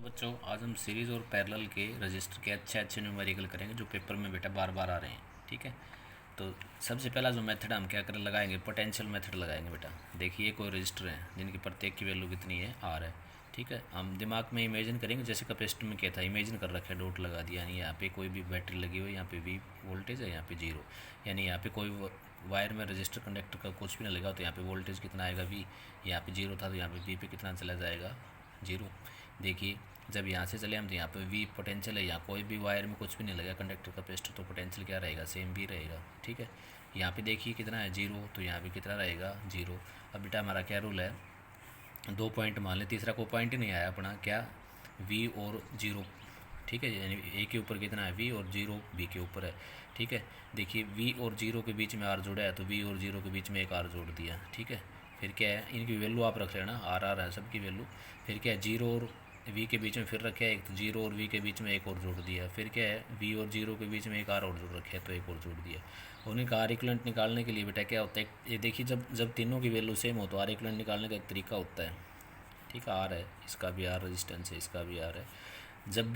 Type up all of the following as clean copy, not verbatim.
बच्चों, आज हम सीरीज़ और पैरेलल के रजिस्टर के अच्छे अच्छे न्यूमेरिकल करेंगे जो पेपर में बेटा बार बार आ रहे हैं। ठीक है, तो सबसे पहला जो मेथड हम क्या करें लगाएंगे, पोटेंशियल मेथड लगाएंगे बेटा। देखिए कोई रजिस्टर है जिनकी प्रत्येक की वैल्यू कितनी है, आर है। ठीक है, हम दिमाग में इमेजिन करेंगे जैसे कैपेसिटर में क्या था, इमेजिन कर रखा है, डॉट लगा दिया, यानी यहाँ पे कोई भी बैटरी लगी हुई, यहाँ पे भी वोल्टेज है, यहाँ पे जीरो, यानी यहाँ पे कोई वायर में रजिस्टर कंडक्टर का कुछ भी नहीं लगा तो यहाँ पे वोल्टेज कितना आएगा, वी। यहाँ पे जीरो था तो यहाँ पे वी पे कितना चला जाएगा, जीरो। देखिए जब यहाँ से चले हम तो यहाँ पे वी पोटेंशियल है, यहाँ कोई भी वायर में कुछ भी नहीं लगा कंडक्टर कैपेसिटर, तो पोटेंशियल क्या रहेगा, सेम भी रहेगा। ठीक है, यहाँ पे देखिए कितना है, जीरो, तो यहाँ पे कितना रहेगा, जीरो। अब बेटा हमारा क्या रूल है, 2 पॉइंट मान लें, तीसरा कोई पॉइंट ही नहीं आया अपना, क्या, वी और जीरो। ठीक है, यानी ए के ऊपर कितना है, वी, और जीरो बी के ऊपर है। ठीक है, देखिए वी और जीरो के बीच में आर जोड़ा है तो वी और जीरो के बीच में एक आर जोड़ दिया। ठीक है, फिर क्या है, इनकी वैल्यू आप रख लेना, आर आर है सबकी वैल्यू। फिर क्या है, जीरो और वी के बीच में फिर रखे है एक, तो जीरो और वी के बीच में एक और जोड़ दिया। फिर क्या है, वी और जीरो के बीच में एक आर और जोड़ रखे है तो एक और जोड़ दिया। उन्हें का आर इक्विवेलेंट निकालने के लिए बेटा क्या होता है, ये देखिए जब जब तीनों की वैल्यू सेम हो तो आर इक्विवेलेंट निकालने का एक तरीका होता है। ठीक है, आर है, इसका भी आर रेजिस्टेंस है, इसका भी आर है। जब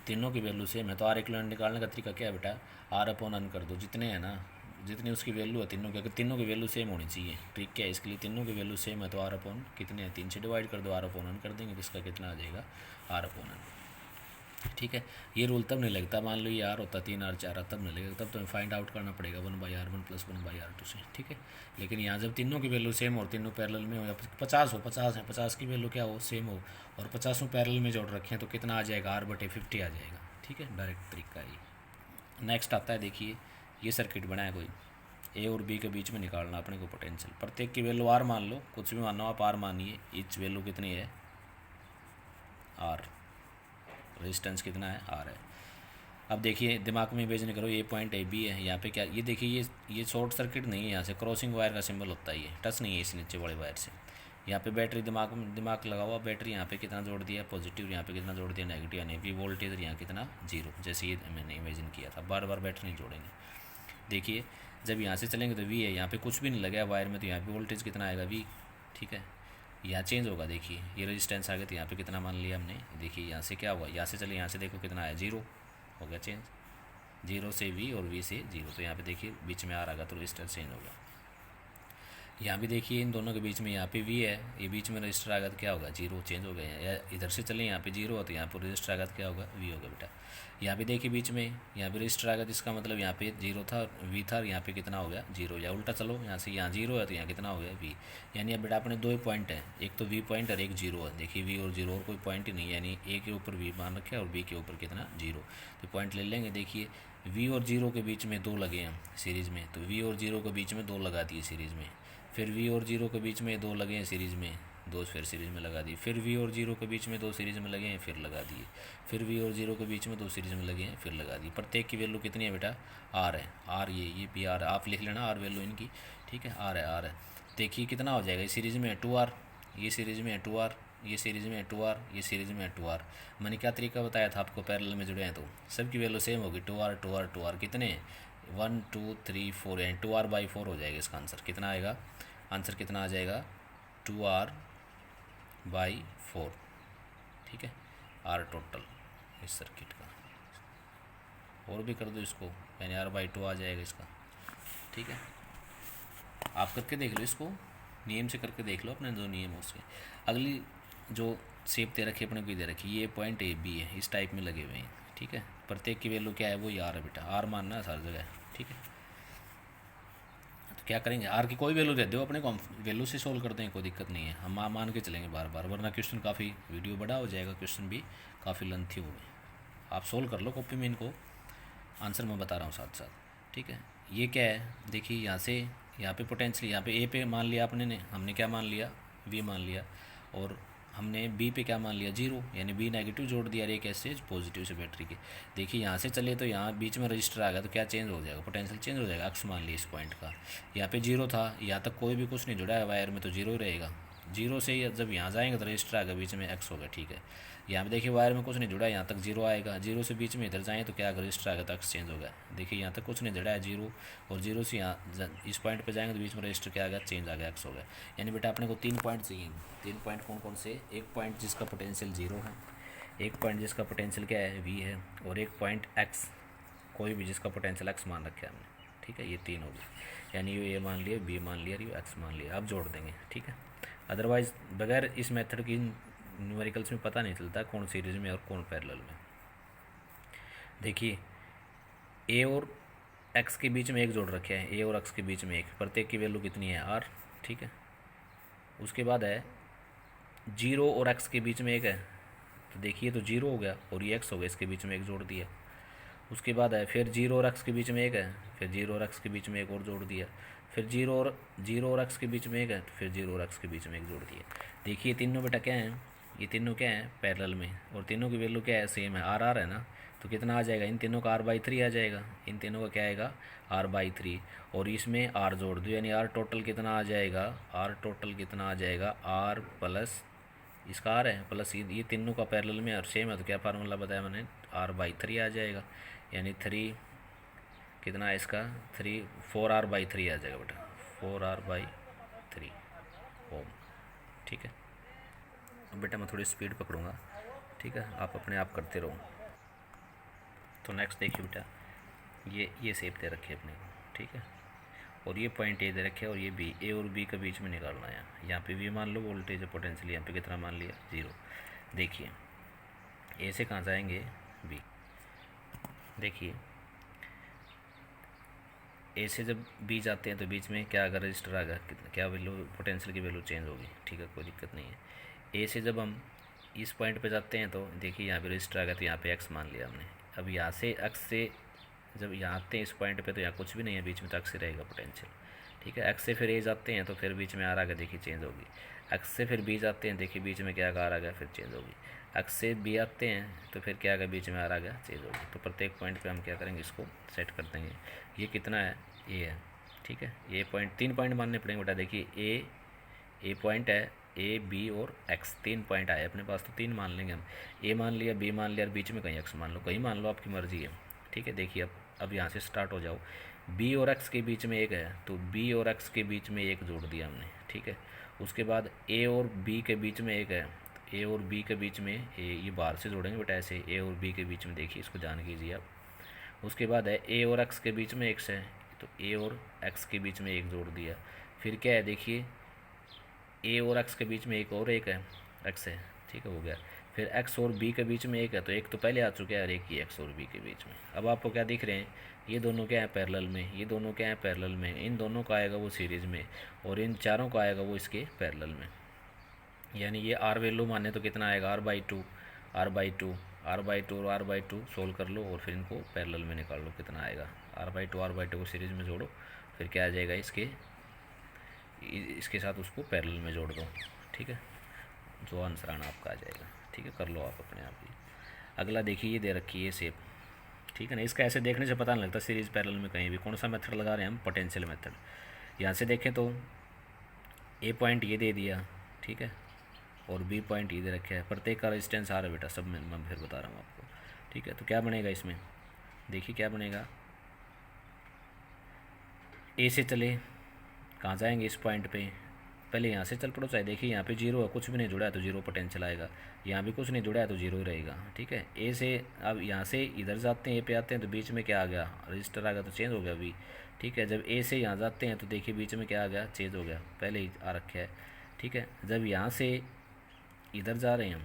तीनों की वैल्यू सेम है तो आर इक्विवेलेंट निकालने का तरीका क्या है बेटा, आर अपॉन एन कर दो, जितने हैं ना, जितनी उसकी वैल्यू है तीनों की, अगर तीनों की वैल्यू सेम होनी चाहिए। ट्रिक क्या है इसके लिए, तीनों की वैल्यू सेम है तो आर अपॉन कितने हैं, 3 से डिवाइड कर दो, आर अपॉन एन कर देंगे तो इसका कितना आ जाएगा, आर अपॉन एन। ठीक है, ये रूल तब नहीं लगता, मान लो ये आर होता 3 आर 4 आर, तब नहीं लगेगा, तब तो फाइंड आउट करना पड़ेगा 1/r1 + 1/r2 से। ठीक है, लेकिन यहाँ जब तीनों की वैल्यू सेम हो, तीनों पैरेलल में हो, या 50 हो, 50 है, 50 की वैल्यू क्या हो, सेम हो, और 50 पैरेलल में जोड़ रखे हैं तो कितना आ जाएगा, r/50 आ जाएगा। ठीक है, डायरेक्ट तरीका ये। नेक्स्ट आता है, देखिए ये सर्किट बनाया कोई, ए और बी के बीच में निकालना अपने को पोटेंशियल, प्रत्येक की वैल्यू आर मान लो, कुछ भी मानो आप, आर मानिए, ईच वैल्यू कितनी है, आर, रेजिस्टेंस कितना है, आर है। अब देखिए दिमाग में इमेजिन करो, ये पॉइंट ए बी है, यहाँ पे क्या, ये देखिए ये शॉर्ट सर्किट नहीं है, यहाँ से क्रॉसिंग वायर का सिंबल होता है, ये टच नहीं है इस नीचे वाले वायर से। यहाँ पे बैटरी, दिमाग लगा हुआ, बैटरी यहाँ पे कितना जोड़ दिया, पॉजिटिव, यहाँ पे कितना जोड़ दिया, नेगेटिव, यानी वी वोल्टेज यहाँ कितना, जीरो, जैसे ये मैंने इमेजिन किया था। बार बार बैटरी नहीं जोड़ेंगे। देखिए जब यहाँ से चलेंगे तो वी है, यहाँ पे कुछ भी नहीं लगा वायर में, तो यहाँ पे वोल्टेज कितना आएगा, वी। ठीक है, यहाँ चेंज होगा, देखिए ये रेजिस्टेंस आ गया तो यहाँ पे कितना मान लिया हमने, देखिए यहाँ से क्या हुआ, यहाँ से चले, यहाँ से देखो कितना आया, जीरो, हो गया चेंज, जीरो से वी और वी से जीरो, तो यहाँ पे देखिए बीच में आर आ गया तो रेजिस्टेंस चेंज हो गया। यहाँ भी देखिए इन दोनों के बीच में, यहाँ पे वी है, ये बीच में रजिस्टर आ गया तो क्या होगा, जीरो, चेंज हो गया। या इधर से चले, यहाँ पे जीरो हो तो यहाँ पर रजिस्टर आ गया तो क्या होगा, वी होगा बेटा। यहाँ पे देखिए बीच में, यहाँ पे रजिस्टर आ गया तो इसका मतलब यहाँ पे जीरो था, वी था, और यहाँ पे कितना हो गया, जीरो। या उल्टा चलो, यहाँ से यहाँ जीरो है तो यहाँ कितना हो गया, वी। यानी अब बेटा अपने दो ही पॉइंट है, एक तो वी पॉइंट और एक जीरो है। देखिए वी और जीरो, और कोई पॉइंट ही नहीं है, यानी ए के ऊपर वी मान रखे और बी के ऊपर कितना, जीरो। तो पॉइंट ले लेंगे। देखिए वी और जीरो के बीच में दो लगे हैं सीरीज़ में, तो वी और जीरो के बीच में दो लगा दिए सीरीज़ में। फिर वी और जीरो के बीच में दो लगे हैं सीरीज़ में, दो फिर सीरीज़ में लगा दिए। फिर वी और जीरो के बीच में दो सीरीज़ में लगे हैं, फिर लगा दिए। फिर वी और जीरो के बीच में दो सीरीज़ में लगे हैं, फिर लगा दिए। प्रत्येक की वैल्यू कितनी है बेटा, आर है, आर, ये भी आर है, आप लिख लेना आर वैल्यू इनकी। ठीक है, आर है, आर है। देखिए कितना हो जाएगा, इस सीरीज़ में है 2r, ये सीरीज़ में है 2r, ये सीरीज़ में है 2r, ये सीरीज़ में है 2r। मैंने क्या तरीका बताया था आपको, पैरेलल में जुड़े हैं तो सबकी वैल्यू सेम होगी, 2r 2r 2r, कितने 1 2 3 4, यानी 2r/4 हो जाएगा इसका आंसर। कितना आएगा, आंसर कितना आ जाएगा, 2r/4। ठीक है, आर टोटल इस सर्किट का, और भी कर दो इसको, यानी r/2 आ जाएगा इसका। ठीक है, आप करके देख लो इसको, नियम से करके देख लो अपने जो नियम है उसके। अगली जो शेप दे रखी है अपने को, दे रखी है, ये पॉइंट ए बी है, इस टाइप में लगे हुए हैं। ठीक है, प्रत्येक की वैल्यू क्या है, वो आर है बेटा, आर मानना है हर जगह। ठीक है, तो क्या करेंगे, आर की कोई वैल्यू दे दो अपने को, हम वैल्यू से सोल्व कर देंगे, कोई दिक्कत नहीं है, हम मान के चलेंगे बार बार, वरना क्वेश्चन काफ़ी वीडियो बड़ा हो जाएगा, क्वेश्चन भी काफ़ी लेंथी हो गए। आप सोल्व कर लो कॉपी में इनको, आंसर मैं बता रहा हूँ साथ साथ। ठीक है, ये क्या है, देखिए यहाँ से यहाँ पे पोटेंशियल, यहाँ पे ए पे मान लिया आपने ने, हमने क्या मान लिया, वी मान लिया, और हमने बी पे क्या मान लिया, जीरो, यानी बी नेगेटिव जोड़ दिया, और एक ऐसे पॉजिटिव से बैटरी के। देखिए यहाँ से चले तो यहाँ बीच में रजिस्टर आ गया तो क्या चेंज हो जाएगा, पोटेंशियल चेंज हो जाएगा, अक्स मान लिया इस पॉइंट का। यहाँ पे जीरो था, यहाँ तक कोई भी कुछ नहीं जुड़ा है वायर में तो जीरो ही रहेगा, जीरो से जब यहाँ जाएंगे तो रजिस्टर आएगा, बीच में एक्स होगा, ठीक है। यहाँ पे देखिए वायर में कुछ नहीं जुड़ा है, यहाँ तक जीरो आएगा, जीरो से बीच में इधर जाएँ तो क्या रजिस्टर आएगा, तो एक्स चेंज होगा। देखिए यहाँ तक कुछ नहीं जुड़ा है जीरो, और जीरो से यहाँ इस पॉइंट पे जाएंगे तो बीच में रजिस्टर क्या आ गया, चेंज आ गया, एक्स होगा। यानी बेटा अपने को 3 पॉइंट चाहिए। 3 पॉइंट कौन कौन से? एक पॉइंट जिसका पोटेंशियल जीरो है, एक पॉइंट जिसका पोटेंशियल क्या है, वी है, और एक पॉइंट एक्स, कोई भी जिसका पोटेंशियल एक्स मान रखा है हमने, ठीक है। ये 3 हो गए, यानी ये ए मान लिया, बी मान लिया, ये एक्स मान लिया। अब जोड़ देंगे, ठीक है। अदरवाइज़ बगैर इस मेथड की न्यूमेरिकल्स में पता नहीं चलता कौन सीरीज में और कौन पैरेलल में। देखिए ए और एक्स के बीच में एक जोड़ रखे हैं, ए और एक्स के बीच में एक, प्रत्येक की वैल्यू कितनी है, आर, ठीक है। उसके बाद है जीरो और एक्स के बीच में एक है, तो देखिए तो जीरो हो गया और ये एक्स हो गया, इसके बीच में एक जोड़ दिया। उसके बाद है फिर जीरो और एक्स के बीच में एक है, फिर जीरो और एक्स के बीच में एक और जोड़ दिया। फिर जीरो और एक्स के बीच में एक है, तो फिर जीरो और एक्स के बीच में एक जोड़ दिया। देखिए तीनों बेटा क्या है, ये तीनों क्या है, पैरेलल में, और तीनों की वैल्यू क्या है, सेम है, आर आर है ना। तो कितना आ जाएगा, इन तीनों का r/3 आ जाएगा, इन तीनों का क्या आएगा, r/3, और इसमें r जोड़ दो, यानी r टोटल कितना आ जाएगा, r टोटल कितना आ जाएगा, r प्लस इसका r है प्लस ये तीनों का पैरेलल में और सेम है, तो क्या फार्मूला बताया मैंने, r/3 आ जाएगा। यानी 3 कितना है इसका, 4r/3 आ जाएगा बेटा, 4r/3 ओम, ठीक है। अब बेटा मैं थोड़ी स्पीड पकड़ूंगा, ठीक है, आप अपने आप करते रहो। तो नेक्स्ट देखिए बेटा, ये शेप दे रखे अपने को, ठीक है, और ये पॉइंट ए दे रखे और ये बी, ए और बी के बीच में निकालना है। यहाँ पे वी मान लो वोल्टेज पोटेंशियल, यहाँ पे कितना मान लिया, जीरो। देखिए ए से कहाँ जाएंगे, बी। देखिए ए से जब बी जाते हैं तो बीच में क्या अगर रजिस्टर आ गया, क्या वैल्यू, पोटेंशियल की वैल्यू चेंज होगी, ठीक है, कोई दिक्कत नहीं है। ए से जब हम इस पॉइंट पे जाते हैं तो देखिए यहाँ पे रजिस्टर आ गया, तो यहाँ पे एक्स मान लिया हमने। अब यहाँ से एक्स से जब यहाँ आते हैं इस पॉइंट पे तो यहाँ कुछ भी नहीं है बीच में, तो एक्स से रहेगा पोटेंशियल, ठीक है। एक्स से फिर ए जाते हैं तो फिर बीच में आर आ गया, देखिए चेंज होगी। एक्स से फिर बी जाते हैं, देखिए बीच में क्या आर आ गया, फिर चेंज होगी। एक्स से बी आते हैं तो फिर क्या आ गया, बीच में आर आ गया, चेंज होगी। तो प्रत्येक पॉइंट पे हम क्या करेंगे, इसको सेट कर देंगे। ये कितना है, ए है, ठीक है। ये पॉइंट 3 पॉइंट मानने पड़ेंगे बेटा। देखिए ए पॉइंट है, ए बी और एक्स 3 पॉइंट आए अपने पास, तो 3 मान लेंगे हम। ए मान लिया, बी मान लिया, और बीच में कहीं एक्स मान लो, कहीं मान लो, आपकी मर्जी है, ठीक है। देखिए अब यहाँ से स्टार्ट हो जाओ। बी और एक्स के बीच में एक है, तो बी और एक्स के बीच में एक जोड़ दिया हमने, ठीक है। उसके बाद ए और बी के बीच में एक है, तो ए और बी के बीच में ये बाहर से जोड़ेंगे बेटा, ऐसे ए और बी के बीच में, देखिए इसको जान कीजिए आप। उसके बाद है ए और एक्स के बीच में एक्स है, तो ए और एक्स के बीच में एक जोड़ दिया। फिर क्या है, देखिए ए और एक्स के बीच में एक और एक है, एक्स है, ठीक है, हो गया। फिर एक्स और बी के बीच में एक है, तो एक तो पहले आ चुका है और एक ही एक्स और बी के बीच में। अब आपको क्या दिख रहे हैं, ये दोनों क्या है, पैरेलल में, ये दोनों क्या है, पैरेलल में। इन दोनों का आएगा वो सीरीज़ में, और इन चारों का आएगा वो इसके पैरेलल में। यानी ये आर वैल्यू माने तो कितना आएगा, r/2 r/2 r/2 और r/2 सोल्व कर लो, और फिर इनको पैरेलल में निकाल लो, कितना आएगा, r/2 को सीरीज़ में जोड़ो, फिर क्या आ जाएगा, इसके साथ उसको पैरेलल में जोड़ दो, ठीक है, जो आंसर आना आपका आ जाएगा, ठीक है। कर लो आप अपने आप ही। अगला देखिए, ये दे रखी है शेप, ठीक है ना। इसका ऐसे देखने से पता नहीं लगता सीरीज़ पैरेलल में कहीं भी कौन सा मेथड लगा रहे हैं हम, पोटेंशियल मेथड। यहाँ से देखें तो ए पॉइंट ये दे दिया, ठीक है, और बी पॉइंट ये दे रखा है, प्रत्येक का रेजिस्टेंस आ रहा है बेटा, सब में मैं फिर बता रहा हूँ आपको, ठीक है। तो क्या बनेगा इसमें, देखिए क्या बनेगा, ए से चले, कहाँ जाएंगे, इस पॉइंट पे, पहले यहाँ से चल पड़ो, चाहे देखिए यहाँ पे जीरो है, कुछ भी नहीं जुड़ा है तो जीरो पोटेंशियल आएगा, यहाँ भी कुछ नहीं जुड़ा है तो जीरो ही रहेगा, ठीक है। ए से अब यहाँ से इधर जाते हैं, ए पे आते हैं तो बीच में क्या आ गया, रजिस्टर आ गया, तो चेंज हो गया अभी, ठीक है। जब ए से यहाँ जाते हैं तो देखिए बीच में क्या आ गया, चेंज हो गया, पहले ही आ रखा है, ठीक है। जब यहाँ से इधर जा रहे हैं हम,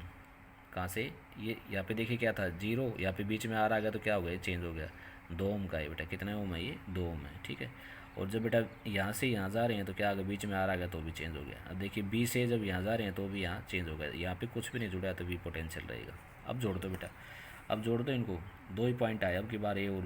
कहाँ से, ये यहाँ पे देखिए क्या था, जीरो, यहाँ पे बीच में आ गया तो क्या हो गया, चेंज हो गया, 2 ओम का है बेटा, कितना ओम है, ये 2 ओम है, ठीक है। और जब बेटा यहाँ से यहाँ जा रहे हैं तो क्या आ गया, बीच में आ गया तो भी चेंज हो गया। अब देखिए बी से जब यहाँ जा रहे हैं तो भी यहाँ चेंज हो गया, यहाँ पे कुछ भी नहीं जुड़ा है तो भी पोटेंशियल रहेगा। अब जोड़ दो बेटा, अब जोड़ दो इनको, 2 ही पॉइंट आए, अब की बार ए और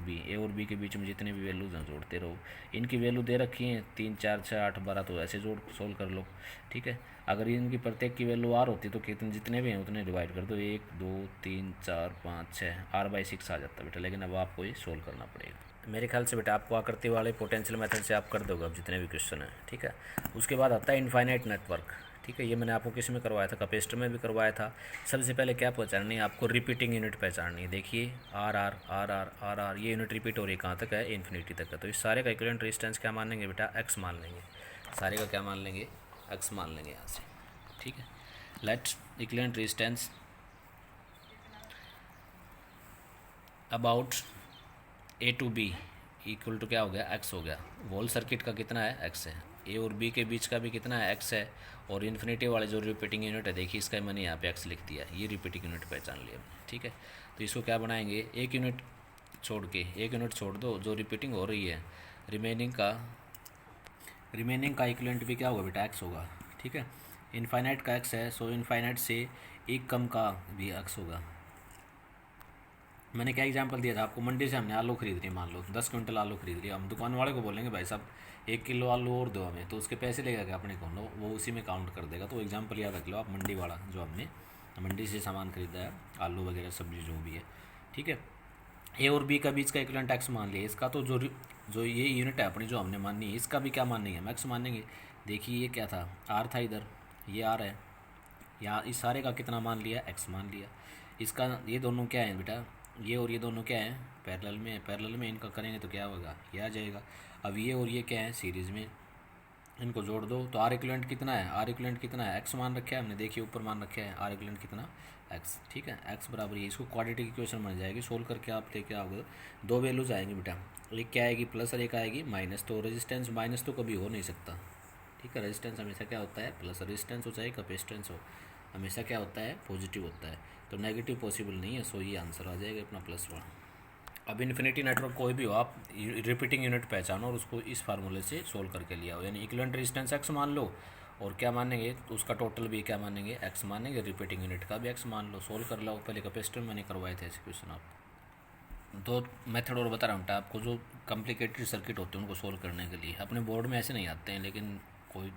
बी के बीच में जितने भी वैल्यूज हैं जोड़ते रहो। इनकी वैल्यू दे रखी है 3 4 6 8 12, तो ऐसे जोड़ सोल्व कर लो, ठीक है। अगर इनकी प्रत्येक की वैल्यू आर होती तो कितने जितने भी हैं उतने डिवाइड कर दो, 1 2 3 4 5 6, r/6 आ जाता बेटा, लेकिन अब आपको ये सोल्व करना पड़ेगा। मेरे ख्याल से बेटा आपको आकृति वाले पोटेंशियल मेथड से आप कर दोगे अब जितने भी क्वेश्चन हैं, ठीक है। उसके बाद आता है इनफाइनाइट नेटवर्क, ठीक है। ये मैंने आपको किस में करवाया था, कैपेसिटर में भी करवाया था। सबसे पहले क्या पहचाननी है आपको, रिपीटिंग यूनिट पहचाननी है। देखिए R R R R R R, ये यूनिट रिपीट हो रही है, कहाँ तक है, इन्फिनिटी तक है। तो इस सारे का इक्विवेलेंट रेजिस्टेंस क्या मान लेंगे बेटा, एक्स मान लेंगे। सारे का क्या मान लेंगे, एक्स मान लेंगे यहाँ से, ठीक है। Let equivalent resistance about A to B equal to क्या हो गया, एक्स हो गया। वोल सर्किट का कितना है, एक्स है। ए और बी के बीच का भी कितना है, एक्स है। और इन्फिनिटी वाले जो रिपीटिंग यूनिट है, देखिए इसका मैंने यहाँ पे एक्स लिख दिया, ये रिपीटिंग यूनिट पहचान लिया हमने, ठीक है। तो इसको क्या बनाएंगे, एक यूनिट छोड़ के, एक यूनिट छोड़ दो जो रिपीटिंग हो रही है, रिमेनिंग का इक्विवेलेंट भी क्या होगा बेटा, एक्स होगा, ठीक है। इनफाइनाइट का एक्स है, सो इनफाइनाइट से एक कम का भी एक्स होगा। मैंने क्या एग्जांपल दिया था आपको, मंडी से हमने आलू खरीद लिए, मान लो 10 क्विंटल आलू खरीद लिया। हम दुकान वाले को बोलेंगे भाई साहब 1 किलो आलू और दो हमें, तो उसके पैसे लेगा क्या अपने को, वो उसी में काउंट कर देगा। तो एग्जांपल याद रख लो आप, मंडी वाला जो हमने मंडी से सामान खरीदा है, आलू वगैरह सब्जी जो भी है, ठीक है। ए और बी का बीच का इक्विवेलेंट एक्स मान लिया, इसका तो जो ये यूनिट है अपनी जो हमने माननी है, इसका भी क्या मानेंगे हम, एक्स मानेंगे। देखिए ये क्या था, आर था इधर, ये आर है, यहाँ इस सारे का कितना मान लिया, एक्स मान लिया। इसका ये दोनों क्या है बेटा, ये और ये दोनों क्या है, पैरेलल में है। पैरेलल में इनका करेंगे तो क्या होगा, ये आ जाएगा। अब ये और ये क्या है, सीरीज़ में, इनको जोड़ दो तो आर इक्विवेलेंट कितना है, आर इक्विवेलेंट कितना है, एक्स मान रखा है हमने, देखिए ऊपर मान रखा है आर इक्विवेलेंट कितना, एक्स, ठीक है। एक्स बराबर ये, इसको क्वाड्रेटिक इक्वेशन बन जाएगी। सोल्व करके आप लेके आओगे, दो वैल्यूज आएंगी बेटा, एक क्या आएगी प्लस और एक आएगी माइनस। तो रेजिस्टेंस माइनस तो कभी हो नहीं सकता, ठीक है। रेजिस्टेंस हमेशा क्या होता है, प्लस। रेजिस्टेंस हो चाहे कैपेसिटेंस हो, हमेशा क्या होता है, पॉजिटिव होता है। तो नेगेटिव पॉसिबल नहीं है, सो ये आंसर आ जाएगा अपना +1। अब इन्फिनिटी नेटवर्क कोई भी हो, आप रिपीटिंग यूनिट पहचानो और उसको इस फार्मूले से सोल्व करके लिया हो। यानी इक्विवेलेंट रेजिस्टेंस एक्स मान लो, और क्या मानेंगे, तो उसका टोटल भी क्या मानेंगे, एक्स मानेंगे। रिपीटिंग यूनिट का भी एक्स मान लो, सोल्व कर लो। पहले कैपेसिटर मैंने करवाए थे ऐसे क्वेश्चन। आप दो मेथड और बता रहा हूँ आपको, जो कॉम्प्लिकेटेड सर्किट होते हैं उनको सोल्व करने के लिए। अपने बोर्ड में ऐसे नहीं आते हैं, लेकिन कोई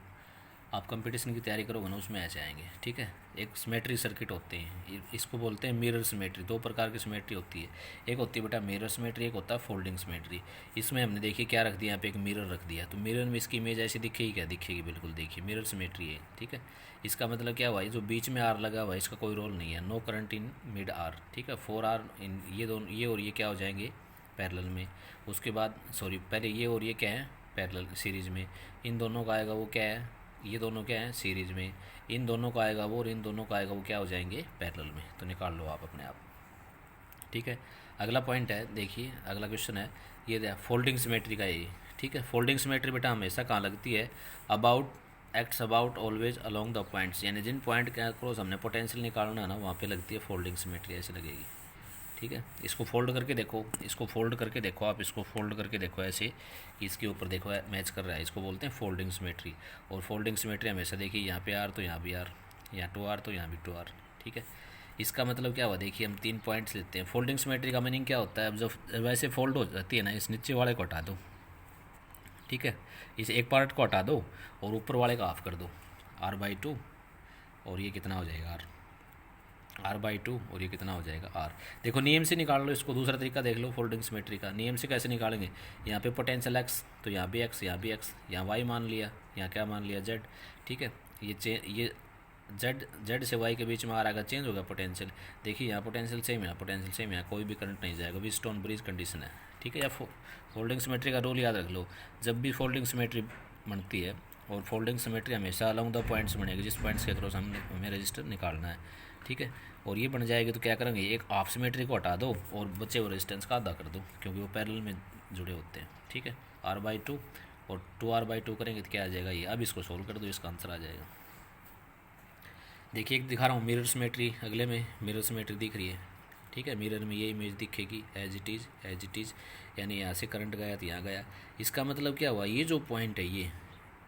आप कंपटीशन की तैयारी करोगे ना, उसमें ऐसे आएंगे, ठीक है। एक सिमेट्री सर्किट होते हैं, इसको बोलते हैं मिरर सिमेट्री। दो प्रकार की सिमेट्री होती है, एक होती है बेटा मिरर सिमेट्री, एक होता है फोल्डिंग सिमेट्री। इसमें हमने देखिए क्या रख दिया, यहाँ पे एक मिरर रख दिया, तो मिरर में इसकी इमेज ऐसी दिखेगी क्या, दिखेगी बिल्कुल। देखिए मिरर सिमेट्री है, ठीक है। इसका मतलब क्या हुआ, जो बीच में आर लगा हुआ है इसका कोई रोल नहीं है, no current in mid R, ठीक है। 4R इन ये दोनों, ये और ये क्या हो जाएंगे पैरेलल में। उसके बाद सॉरी, पहले ये और ये क्या है पैरेलल सीरीज़ में, इन दोनों का आएगा वो क्या है, ये दोनों क्या है सीरीज़ में, इन दोनों का आएगा वो और इन दोनों का आएगा वो, क्या हो जाएंगे पैरेलल में। तो निकाल लो आप अपने आप, ठीक है। अगला पॉइंट है, देखिए अगला क्वेश्चन है ये फोल्डिंग सिमेट्री का ये, ठीक है। फोल्डिंग सिमेट्री बेटा हमेशा कहाँ लगती है, about acts about always along the points, यानी जिन पॉइंट के क्रॉस हमने पोटेंशियल निकालना है ना, वहाँ पे लगती है फोल्डिंग सिमेट्री, ऐसे लगेगी, ठीक है। इसको फोल्ड करके देखो, इसको फोल्ड करके देखो आप, इसको फोल्ड करके देखो ऐसे कि इसके ऊपर देखो मैच कर रहा है, इसको बोलते हैं फोल्डिंग सिमेट्री। और फोल्डिंग सिमेट्री हमेशा देखिए यहाँ पे आर तो यहाँ भी आर, यहाँ 2R तो यहाँ भी 2R, ठीक है। इसका मतलब क्या हुआ, देखिए हम 3 पॉइंट्स लेते हैं। फोल्डिंग सिमेट्री का मीनिंग क्या होता है, अब जब वैसे फोल्ड हो जाती है ना, इस नीचे वाले को हटा दो, ठीक है। इस एक पार्ट को हटा दो और ऊपर वाले का ऑफ कर दो, R/2, और ये कितना हो जाएगा R/2, और ये कितना हो जाएगा R। देखो नियम से निकाल लो इसको, दूसरा तरीका देख लो फोल्डिंग सिमेट्री का। नियम से कैसे निकालेंगे, यहाँ पे पोटेंशियल x, तो यहाँ भी x, यहाँ भी x, यहाँ y मान लिया, यहाँ क्या मान लिया z, ठीक है। ये z से y के बीच में आ रहा, चेंज होगा पोटेंशियल। देखिए यहाँ पोटेंशियल सेम है, पोटेंशियल सेम है, कोई भी करंट नहीं जाएगा, व्हीटस्टोन ब्रिज कंडीशन है, ठीक है। या फोल्डिंग सिमेट्री का रूल याद रख लो, जब भी फोल्डिंग सिमेट्री बनती है, और फोल्डिंग सिमेट्री हमेशा अलोंग द पॉइंट्स बनेगी, जिस पॉइंट्स के क्रॉस हमें रजिस्टर निकालना है, ठीक है। और ये बन जाएगी तो क्या करेंगे, एक हाफ सिमेट्री को हटा दो और बचे हुए रेजिस्टेंस का आधा कर दो, क्योंकि वो पैरेलल में जुड़े होते हैं, ठीक है। R/2 और 2R/2 करेंगे तो क्या आ जाएगा ये। अब इसको सोल्व कर दो, इसका आंसर आ जाएगा। देखिए एक दिखा रहा हूँ मिरर सिमेट्री, अगले में मिरर सिमेट्री दिख रही है, ठीक है। मिरर में ये इमेज दिखेगी एज इट इज़, यानी यहाँ से करंट गया तो यहाँ गया। इसका मतलब क्या हुआ, ये जो पॉइंट है ये,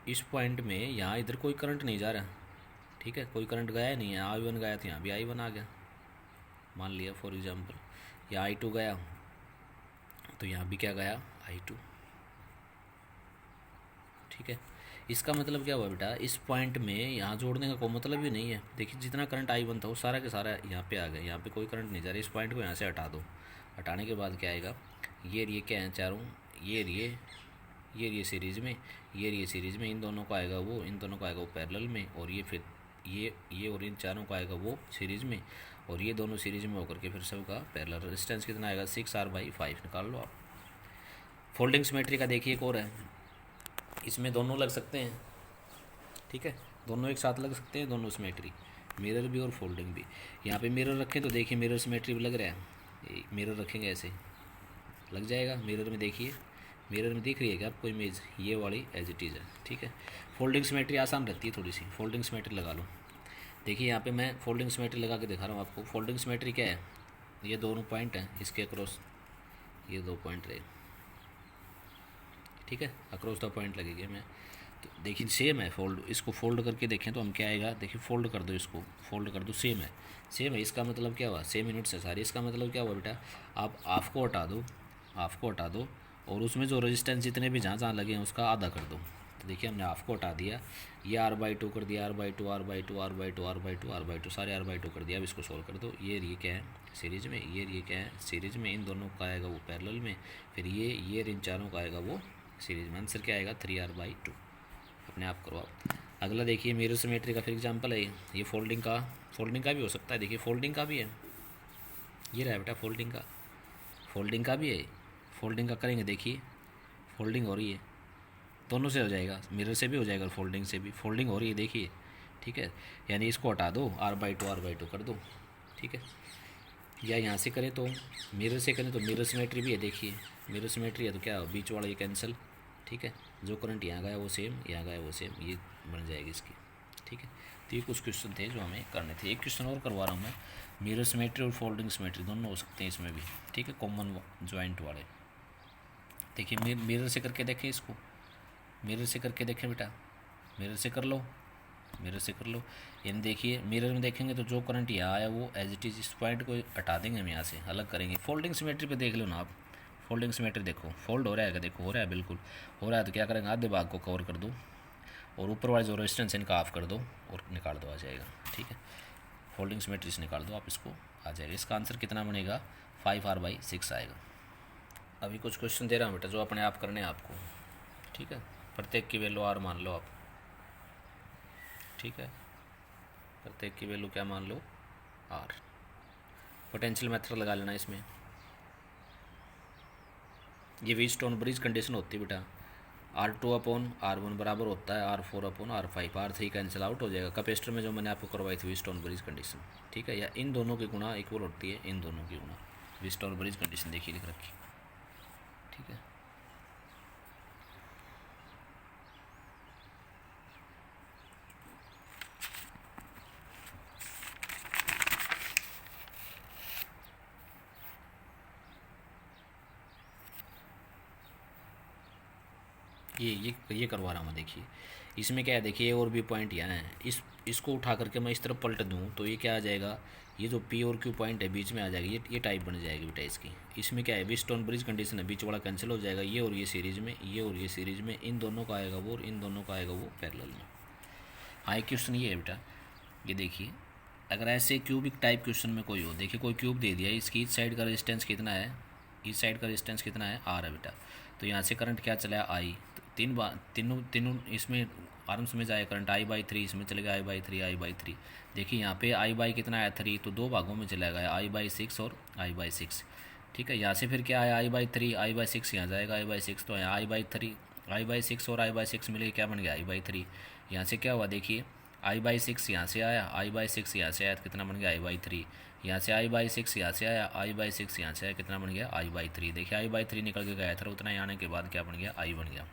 इस पॉइंट में यहाँ इधर कोई करंट नहीं जा रहा, ठीक है, कोई करंट गया नहीं है। I1 गया तो यहाँ भी I1 आ गया, मान लिया फॉर एग्जांपल। यहाँ I2 गया तो यहाँ भी क्या गया, I2, ठीक है। इसका मतलब क्या हुआ बेटा, इस पॉइंट में यहाँ जोड़ने का कोई मतलब ही नहीं है। देखिए जितना करंट I1 था वो सारा के सारा यहाँ पे आ गया, यहाँ पे कोई करंट नहीं जा रहा। इस पॉइंट को यहाँ से हटा दो, हटाने के बाद क्या आएगा, ये क्या है चारों, ये सीरीज़ में, ये सीरीज़ में, इन दोनों का आएगा वो, इन दोनों का आएगा वो पैरेलल में, और ये फिर ये और इन चारों का आएगा वो सीरीज़ में, और ये दोनों सीरीज़ में होकर के फिर सबका पैरेलल। रेजिस्टेंस कितना आएगा 6R/5 निकाल लो आप। फोल्डिंग सिमेट्री का देखिए एक और है, इसमें दोनों लग सकते हैं, ठीक है, दोनों एक साथ लग सकते हैं, दोनों सिमेट्री, मिरर भी और फोल्डिंग भी। यहाँ पे मिरर रखें तो देखिए मिरर सिमेट्री भी लग रहा है, मिरर रखेंगे ऐसे लग जाएगा। मिरर में देखिए, मिरर में दिख रही है क्या आपको इमेज, ये वाली एज इट इज़ है, ठीक है। फोल्डिंग सिमेट्री आसान रहती है थोड़ी सी, फोल्डिंग सिमेट्री लगा लो। देखिए यहाँ पे मैं फोल्डिंग सिमेट्री लगा के दिखा रहा हूँ आपको। फोल्डिंग सिमेट्री क्या है, ये दोनों पॉइंट हैं, इसके अक्रॉस ये 2 पॉइंट रहे, ठीक है, अक्रॉस द पॉइंट लगेगी। मैं तो देखिए सेम है, फोल्ड, इसको फोल्ड करके देखें तो हम क्या आएगा, देखिए फोल्ड कर दो, इसको फोल्ड कर दो, सेम है, सेम है। इसका मतलब क्या हुआ, सेम यूनिट्स है सारी। इसका मतलब क्या हुआ बेटा, आप हाफ को हटा दो, हाफ को हटा दो, और उसमें जो रेजिस्टेंस जितने भी जहाँ जहाँ लगे हैं उसका आधा कर दो। तो देखिए हमने हाफ को हटा दिया, ये R/2 कर दिया, R/2 R/2 R/2 R/2 R/2 सारे R/2 कर दिया। अब इसको सोल्व कर दो, ये क्या है सीरीज में, ये क्या है सीरीज में, इन दोनों का आएगा वो पैरेलल में, फिर ये इन चारों का आएगा वो सीरीज में। आंसर क्या आएगा 3R/2। अपने आप करो आप। अगला देखिए मिरर सिमेट्री का फिर एग्जांपल है ये फोल्डिंग का भी हो सकता है। देखिए फोल्डिंग का भी है, ये रहा बेटा फोल्डिंग का भी है, फोल्डिंग का करेंगे, देखिए फोल्डिंग हो रही है, दोनों से हो जाएगा, मिरर से भी हो जाएगा और फोल्डिंग से भी, फोल्डिंग हो रही है देखिए, ठीक है। यानी इसको हटा दो, R/2 कर दो, ठीक है। या यहाँ से करें तो, मिरर से करें तो मिरर सिमेट्री भी है, देखिए मिरर सिमेट्री है तो क्या बीच वाला ये कैंसिल, ठीक है, जो करंट यहाँ गया वो सेम, यहाँ गया वो सेम, ये बन जाएगी इसकी, ठीक है। तो ये कुछ क्वेश्चन थे जो हमें करने थे। एक क्वेश्चन और करवा रहा हूँ मैं, मिरर सिमेट्री और फोल्डिंग सिमेट्री दोनों हो सकते हैं इसमें भी, ठीक है, कॉमन जॉइंट वाले। देखिए मिरर से करके देखें इसको, मिरर से करके देखें बेटा, मिरर से कर लो, मिरर से कर लो। यानी देखिए मिरर में देखेंगे तो जो करंट यहाँ आया वो एज इट इज़, इस पॉइंट को हटा देंगे हम यहाँ से, अलग करेंगे। फोल्डिंग सिमेट्री पे देख लो ना आप, फोल्डिंग सिमेट्री देखो, फोल्ड हो रहा है क्या, देखो हो रहा है, बिल्कुल हो रहा है। तो क्या करेंगे, आधे भाग को कवर कर दो और ऊपर वाले जो रेजिस्टेंस इनका ऑफ कर दो और निकाल दो, आ जाएगा, ठीक है। फोल्डिंग सिमेट्री से निकाल दो आप इसको, आ जाएगा। इसका आंसर कितना बनेगा 5R/6 आएगा। अभी कुछ क्वेश्चन दे रहा हूँ बेटा जो अपने आप करने हैं आपको, ठीक है। प्रत्येक की वैल्यू R मान लो आप, ठीक है, प्रत्येक की वैल्यू क्या मान लो R। पोटेंशियल मेथड लगा लेना इसमें। ये व्हीटस्टोन ब्रिज कंडीशन होती है बेटा, R2/R1 बराबर होता है R4/R5, R3 कैंसिल आउट हो जाएगा। कैपेसिटर में जो मैंने आपको करवाई थी व्हीटस्टोन ब्रिज कंडीशन, ठीक है, या इन दोनों की गुणा इक्वल होती है इन दोनों की गुणा, व्हीटस्टोन ब्रिज कंडीशन देखिए लिख रखी, ठीक है। ये करवा रहा हूँ देखिए, इसमें क्या है, देखिए और भी पॉइंट यहाँ है, इसको उठा करके मैं इस तरफ पलट दूँ तो ये क्या आ जाएगा, ये जो P और Q पॉइंट है बीच में आ जाएगा, ये टाइप बन जाएगी बेटा इसकी। इसमें क्या है, व्हीटस्टोन ब्रिज कंडीशन है, बीच वाला कैंसिल हो जाएगा, ये और ये सीरीज में, ये और ये सीरीज में, इन दोनों का आएगा वो और इन दोनों का आएगा वो पैरेलल में। हाँ एक क्वेश्चन ये है बेटा, ये देखिए अगर ऐसे क्यूबिक टाइप क्वेश्चन में कोई हो, देखिए कोई क्यूब दे दिया, इसकी इस साइड का रेजिस्टेंस कितना है, इस साइड का रेजिस्टेंस कितना है R है बेटा। तो यहाँ से करंट क्या चला है I, तो तीनों इसमें आराम में जाए करंट I/3, इसमें चलेगा I/3 I/3। देखिए यहाँ पे I/ कितना है 3, तो 2 भागों में चला गया I/6 और I/6, ठीक है। यहाँ से फिर क्या है I/3 I/6 यहाँ जाएगा I/6, तो यहाँ I/3 I/6 और I/6 मिले क्या बन गया I/3। यहाँ से क्या हुआ देखिए I/6 यहाँ से आया, I/6 यहाँ से आया तो कितना बन गया I/3। यहाँ से I/6 यहाँ से आया, I/6 यहाँ से आया, कितना बन गया I/3। देखिए I/3 निकल के गया था, उतना ही आने के बाद क्या बन गया I बन गया।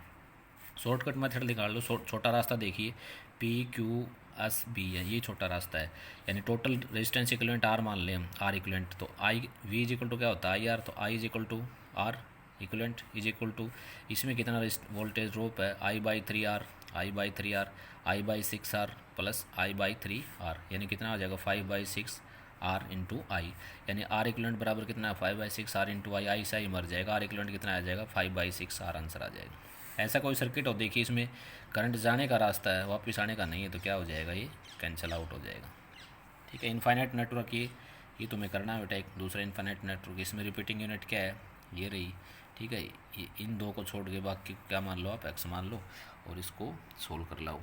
शॉर्टकट मेथड निकाल लो, छोटा रास्ता देखिए PQSB है, ये छोटा रास्ता है। यानी टोटल रेजिस्टेंस इक्विवेलेंट R मान लें हम, R इक्विवेलेंट, तो I V is equal to क्या होता है IR, तो I is equal to R equivalent is equal to, इसमें कितना वोल्टेज ड्रॉप है I/3R, I/3R, I/6R plus I/3R, यानी कितना आ जाएगा 5/6R इंटू आई। यानी R इक्विवेलेंट बराबर कितना है 5/6R इंटू आई से आई मर जाएगा, R इक्विवेलेंट कितना आ जाएगा 5/6R, आंसर आ जाएगा। ऐसा कोई सर्किट हो देखिए इसमें करंट जाने का रास्ता है, वापस आने का नहीं है, तो क्या हो जाएगा ये कैंसिल आउट हो जाएगा, ठीक है। इनफाइनाइट नेटवर्क ये तुम्हें करना है बेटा। एक दूसरा इनफाइनाइट नेटवर्क, इसमें रिपीटिंग यूनिट क्या है ये रही, ठीक है। ये इन दो को छोड़ के बाकी क्या मान लो आप, एक्स मान लो और इसको सोल्व कर लाओ।